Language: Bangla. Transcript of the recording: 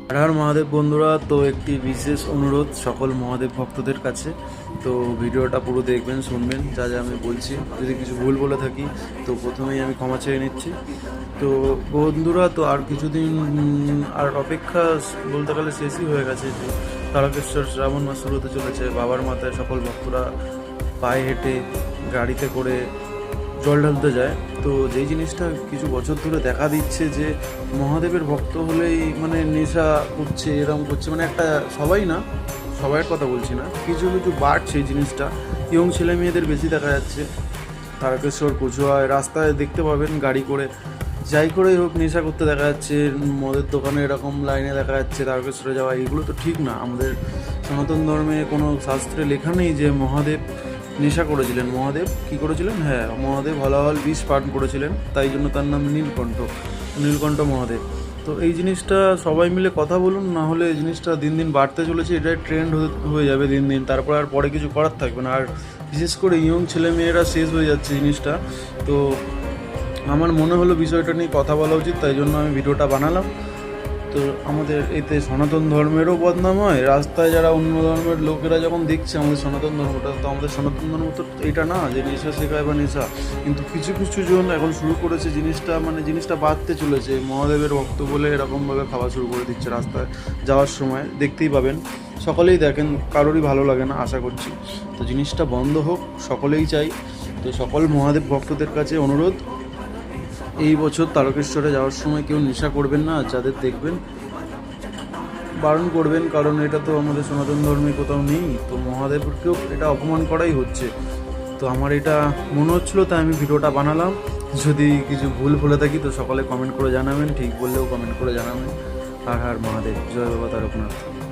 হর হর মহাদেব বন্ধুরা, তো একটি বিশেষ অনুরোধ সকল মহাদেব ভক্তদের কাছে। তো ভিডিওটা পুরো দেখবেন, শুনবেন যা যা আমি বলছি। যদি কিছু ভুল বলে থাকি তো প্রথমেই আমি ক্ষমা চেয়ে নিচ্ছি। তো বন্ধুরা, তো আর কিছুদিন আর অপেক্ষা বলতে গেলে শেষই হয়ে গেছে। যে তারকেশ্বর শ্রাবণ মাস শুরু হতে চলেছে, বাবার মাথায় সকল ভক্তরা পায়ে হেঁটে গাড়িতে করে জল ঢালতে যায়। তো যেই জিনিসটা কিছু বছর ধরে দেখা দিচ্ছে যে মহাদেবের ভক্ত হলেই মানে নেশা করছে, এরকম করছে, মানে একটা সবাই না, সবাইয়ের কথা বলছি না, কিছু কিছু বাড়ছে এই জিনিসটা। ইয়ং ছেলে মেয়েদের বেশি দেখা যাচ্ছে তারকেশ্বর কচুয়ায় রাস্তায় দেখতে পাবেন গাড়ি করে যাই করেই হোক নেশা করতে দেখা যাচ্ছে। মদের দোকানে এরকম লাইনে দেখা যাচ্ছে তারকেশ্বরে যাওয়া, এগুলো তো ঠিক না। আমাদের সনাতন ধর্মে কোনো শাস্ত্রে লেখা নেই যে মহাদেব নেশা করেছিলেন। মহাদেব কী করেছিলেন? হ্যাঁ, মহাদেব হলাহল বিষ পান করেছিলেন, তাই জন্য তার নাম নীলকণ্ঠ, নীলকণ্ঠ মহাদেব। তো এই জিনিসটা সবাই মিলে কথা বলুন, না হলে এই জিনিসটা দিন দিন বাড়তে চলেছে, এটাই ট্রেন্ড হয়ে যাবে দিন দিন, তারপর আর পরে কিছু করার থাকবে না। আর বিশেষ করে ইয়ং ছেলে মেয়েরা শেষ হয়ে যাচ্ছে জিনিসটা। তো আমার মনে হলো বিষয়টা নিয়ে কথা বলা উচিত, তাই জন্য আমি ভিডিওটা বানালাম। তো আমাদের এতে সনাতন ধর্মেরও বদনাম হয়, রাস্তায় যারা অন্য ধর্মের লোকেরা যখন দেখছে আমাদের সনাতন ধর্মটা, তো আমাদের সনাতন ধর্ম তো এটা না যে নেশা শেখায় বা নেশা। কিন্তু কিছু কিছু জন এখন শুরু করেছে জিনিসটা, মানে জিনিসটা বাড়তে চলেছে। মহাদেবের ভক্ত বলে এরকমভাবে খাওয়া শুরু করে দিচ্ছে রাস্তায় যাওয়ার সময়, দেখতেই পাবেন, সকলেই দেখেন, কারোরই ভালো লাগে না আশা করছি। তো জিনিসটা বন্ধ হোক, সকলেই চাই। তো সকল মহাদেব ভক্তদের কাছে অনুরোধ, এই বছর তারকেশ্বরে যাওয়ার সময় কেউ নেশা করবেন না, যাদের দেখবেন বারণ করবেন, কারণ এটা তো আমাদের সনাতন ধর্মে কোথাও নেই। তো মহাদেবকেও এটা অপমান করাই হচ্ছে। তো আমার এটা মনে হচ্ছিলো, তাই আমি ভিডিওটা বানালাম। যদি কিছু ভুল বলে থাকি তো সকলে কমেন্ট করে জানাবেন, ঠিক বললেও কমেন্ট করে জানাবেন। হর হর মহাদেব, জয় বাবা তারকনাথ।